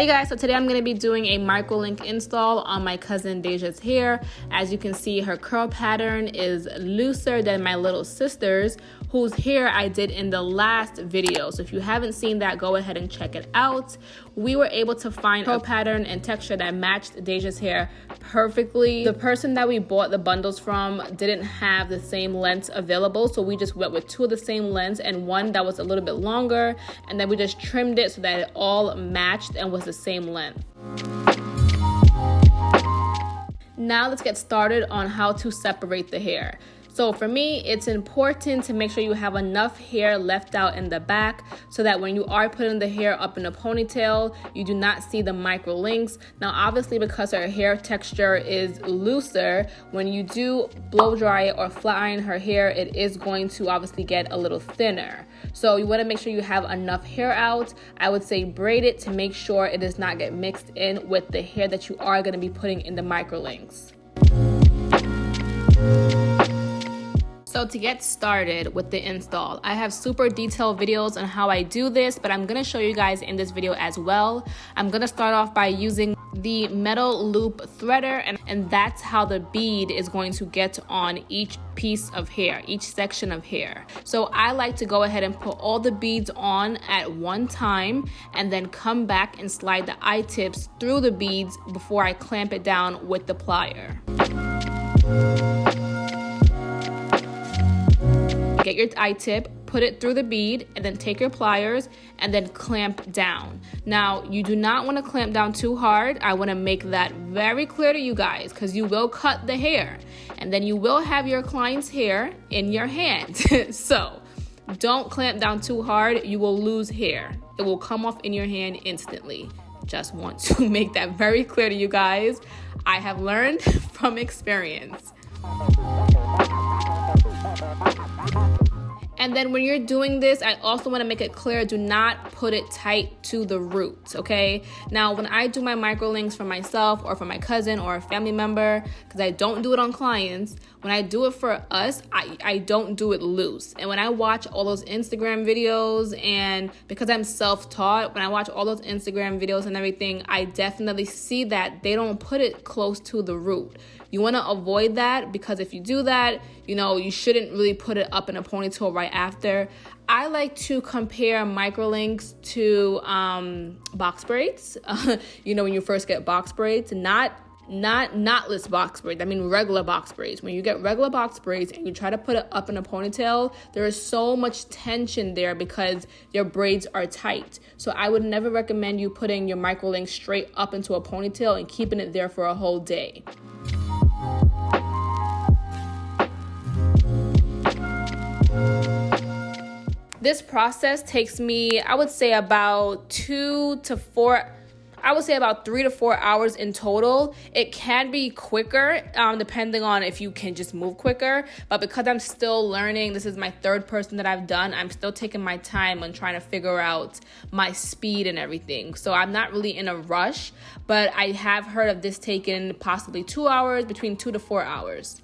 Hey guys, so today I'm going to be doing a microlink install on my cousin Deja's hair. As you can see, her curl pattern is looser than my little sister's, whose hair I did in the last video. So if you haven't seen that, go ahead and check it out. We were able to find a pattern and texture that matched Deja's hair perfectly. The person that we bought the bundles from didn't have the same lengths available, so we just went with two of the same lengths and one that was a little bit longer, and then we just trimmed it so that it all matched and was the same length. Now let's get started on how to separate the hair. So for me, it's important to make sure you have enough hair left out in the back so that when you are putting the hair up in a ponytail, you do not see the micro links. Now, obviously, because her hair texture is looser, when you do blow dry it or flat iron her hair, it is going to obviously get a little thinner. So you want to make sure you have enough hair out. I would say braid it to make sure it does not get mixed in with the hair that you are going to be putting in the micro links. So to get started with the install, I have super detailed videos on how I do this, but I'm gonna show you guys in this video as well. I'm gonna start off by using the metal loop threader, and that's how the bead is going to get on each piece of hair, each section of hair. So I like to go ahead and put all the beads on at one time and then come back and slide the ITIPs through the beads before I clamp it down with the plier. Get your I-tip, put it through the bead, and then take your pliers and then clamp down. Now, you do not want to clamp down too hard. I want to make that very clear to you guys because you will cut the hair and then you will have your client's hair in your hand. So don't clamp down too hard. You will lose hair. It will come off in your hand instantly. Just want to make that very clear to you guys. I have learned from experience. And then when you're doing this, I also want to make it clear, do not put it tight to the roots, okay? Now, when I do my microlinks for myself or for my cousin or a family member, because I don't do it on clients, when I do it for us, I don't do it loose. And when I watch all those Instagram videos, and because I'm self-taught, when I watch all those Instagram videos and everything, I definitely see that they don't put it close to the root. You want to avoid that because if you do that, you shouldn't really put it up in a ponytail right after. I like to compare microlinks to box braids. When you first get box braids, not knotless box braids. I mean regular box braids. When you get regular box braids and you try to put it up in a ponytail, there is so much tension there because your braids are tight. So I would never recommend you putting your microlink straight up into a ponytail and keeping it there for a whole day. This process takes me, I would say about 3 to 4 hours in total. It can be quicker, depending on if you can just move quicker. But because I'm still learning, this is my third person that I've done, I'm still taking my time on trying to figure out my speed and everything. So I'm not really in a rush, but I have heard of this taking possibly 2 hours, between 2 to 4 hours.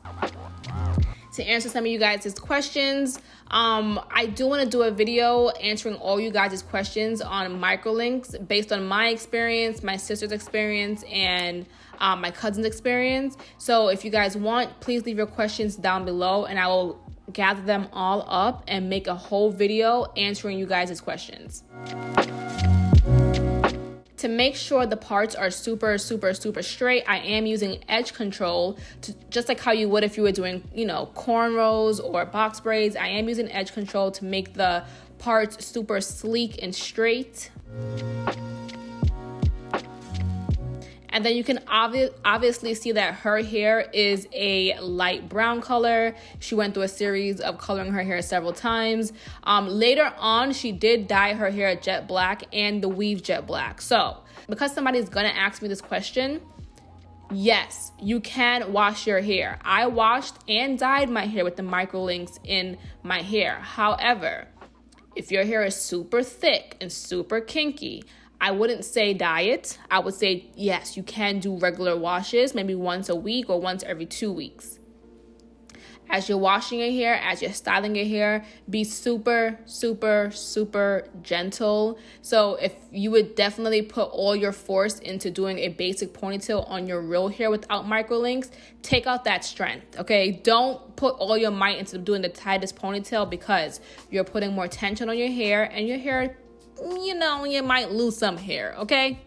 To answer some of you guys' questions, I do want to do a video answering all you guys' questions on microlinks based on my experience, my sister's experience, and my cousin's experience. So if you guys want, please leave your questions down below and I will gather them all up and make a whole video answering you guys' questions. To make sure the parts are super straight, I am using edge control, just like how you would if you were doing, cornrows or box braids. I am using edge control to make the parts super sleek and straight. And then you can obviously see that her hair is a light brown color. She went through a series of coloring her hair several times. Later on, she did dye her hair jet black and the weave jet black. So because somebody's gonna ask me this question, yes, you can wash your hair. I washed and dyed my hair with the microlinks in my hair. However, if your hair is super thick and super kinky, I wouldn't say dye it. I would say, yes, you can do regular washes, maybe once a week or once every 2 weeks. as you're washing your hair, as you're styling your hair, be super, super, super gentle. So if you would definitely put all your force into doing a basic ponytail on your real hair without microlinks, take out that strength, okay? Don't put all your might into doing the tightest ponytail, because you're putting more tension on your hair, and your hair, you know, you might lose some hair, okay?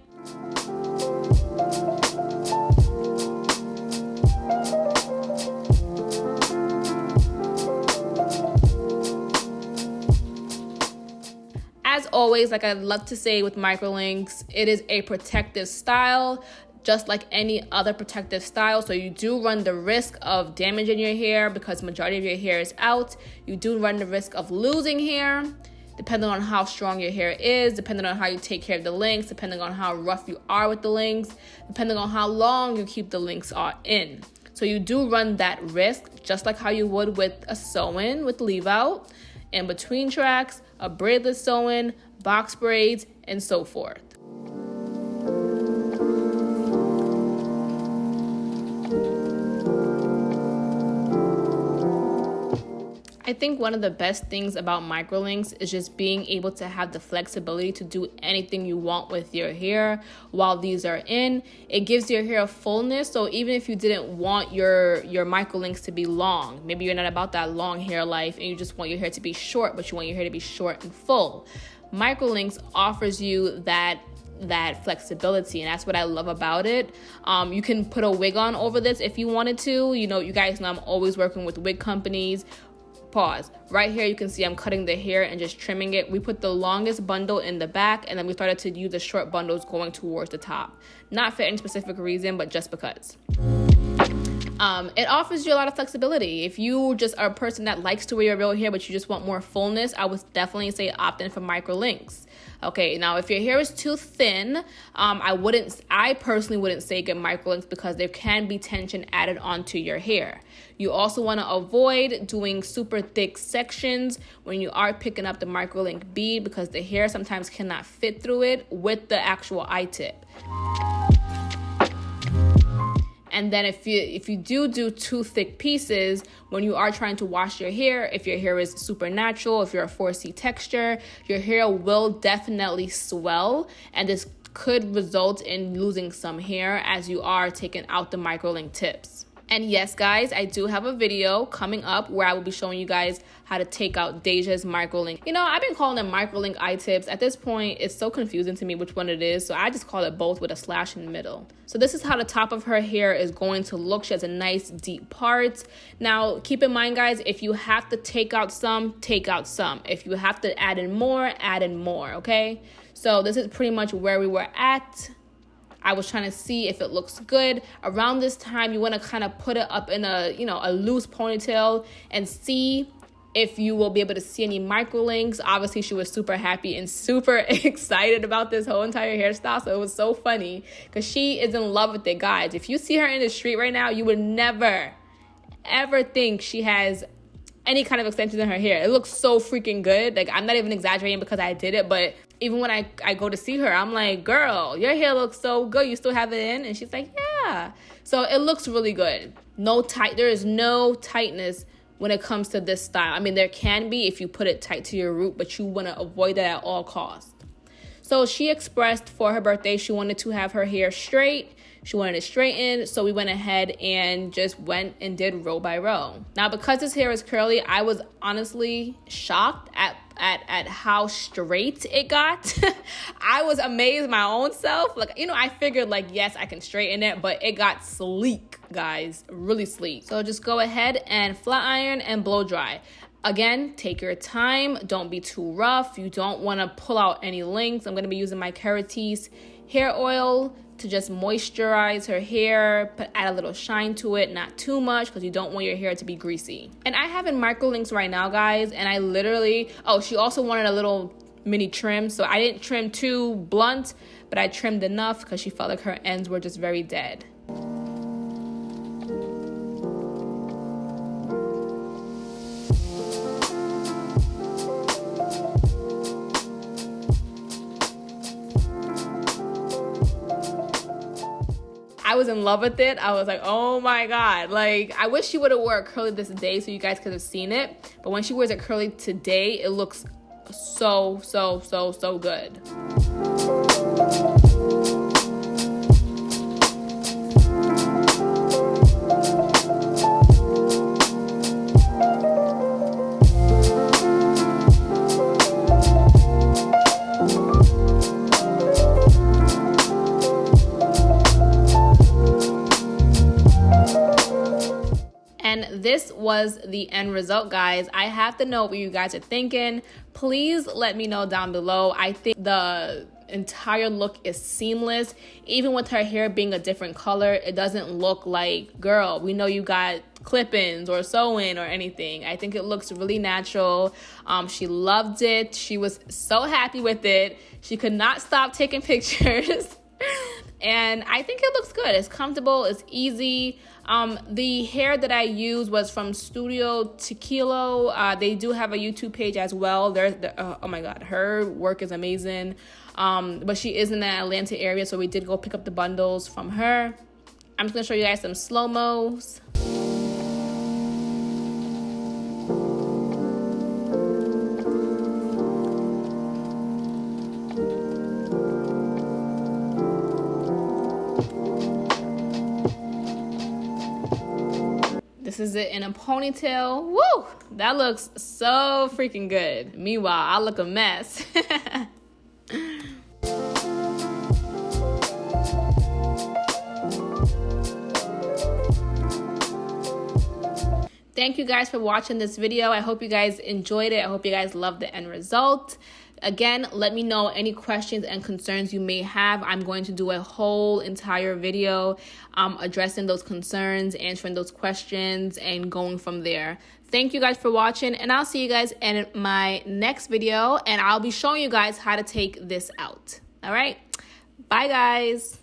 As always, like I love to say with microlinks, it is a protective style, just like any other protective style. So you do run the risk of damaging your hair because majority of your hair is out. You do run the risk of losing hair, depending on how strong your hair is, depending on how you take care of the links, depending on how rough you are with the links, depending on how long you keep the links in. So you do run that risk, just like how you would with a sew-in with leave out, in between tracks, a braidless sew-in, box braids, and so forth. I think one of the best things about microlinks is just being able to have the flexibility to do anything you want with your hair while these are in. It gives your hair a fullness, so even if you didn't want your microlinks to be long, maybe you're not about that long hair life and you just want your hair to be short, but you want your hair to be short and full, microlinks offers you that flexibility, and that's what I love about it. You can put a wig on over this if you wanted to. You know, you guys know I'm always working with wig companies. Pause. Right here you can see I'm cutting the hair and just trimming it. We put the longest bundle in the back, and then we started to use the short bundles going towards the top. Not for any specific reason, but just because. It offers you a lot of flexibility. If you just are a person that likes to wear your real hair but you just want more fullness, I would definitely say opt in for microlinks. Okay, now if your hair is too thin, I personally wouldn't say get microlinks, because there can be tension added onto your hair. You also want to avoid doing super thick sections when you are picking up the microlink bead, because the hair sometimes cannot fit through it with the actual ITIP. And then if you do too thick pieces, when you are trying to wash your hair, if your hair is super natural, if you're a 4C texture, your hair will definitely swell, and this could result in losing some hair as you are taking out the microlink tips. And yes, guys, I do have a video coming up where I will be showing you guys how to take out Deja's microlink. You know, I've been calling them microlink itips. At this point, it's so confusing to me which one it is, so I just call it both with a slash in the middle. So this is how the top of her hair is going to look. She has a nice deep part. Now, keep in mind, guys, if you have to take out some, take out some. If you have to add in more, okay? So this is pretty much where we were at. I was trying to see if it looks good. Around this time, you want to kind of put it up in a loose ponytail and see if you will be able to see any microlinks. Obviously, she was super happy and super excited about this whole entire hairstyle. So it was so funny because she is in love with it, guys. If you see her in the street right now, you would never, ever think she has any kind of extensions in her hair. It looks so freaking good. Like, I'm not even exaggerating because I did it, but even when I go to see her, I'm like, girl, your hair looks so good. You still have it in? And she's like, yeah. So it looks really good. There is no tightness when it comes to this style. I mean, there can be if you put it tight to your root, but you want to avoid that at all costs. So she expressed for her birthday, she wanted to have her hair straight. She wanted it straightened, so we went ahead and just went and did row by row. Now, because this hair is curly, I was honestly shocked at how straight it got. I was amazed my own self. Like, I figured yes, I can straighten it, but it got sleek, guys, really sleek. So just go ahead and flat iron and blow dry. Again, take your time. Don't be too rough. You don't want to pull out any links. I'm going to be using my Sharice hair oil to just moisturize her hair, add a little shine to it, not too much because you don't want your hair to be greasy. And I have in microlinks right now, guys, and I literally, she also wanted a little mini trim, so I didn't trim too blunt, but I trimmed enough because she felt like her ends were just very dead. I I was in love with it. I was like, oh my God. Like, I wish she would have wore it curly this day so you guys could have seen it. But when she wears it curly today, it looks so good. And this was the end result, guys. I have to know what you guys are thinking. Please let me know down below. I think the entire look is seamless. Even with her hair being a different color, it doesn't look like, girl, we know you got clip-ins or sew-in or anything. I think it looks really natural. She loved it. She was so happy with it. She could not stop taking pictures. And I think it looks good. It's comfortable. It's easy. The hair that I used was from Studio Techilo. They do have a YouTube page as well. Oh my God, her work is amazing. But she is in the Atlanta area, so we did go pick up the bundles from her. I'm just gonna show you guys some slow-mos. This is it in a ponytail. Woo! That looks so freaking good. Meanwhile, I look a mess. Thank you guys for watching this video. I hope you guys enjoyed it. I hope you guys loved the end result. Again, let me know any questions and concerns you may have. I'm going to do a whole entire video addressing those concerns, answering those questions, and going from there. Thank you guys for watching, and I'll see you guys in my next video, and I'll be showing you guys how to take this out. All right? Bye, guys.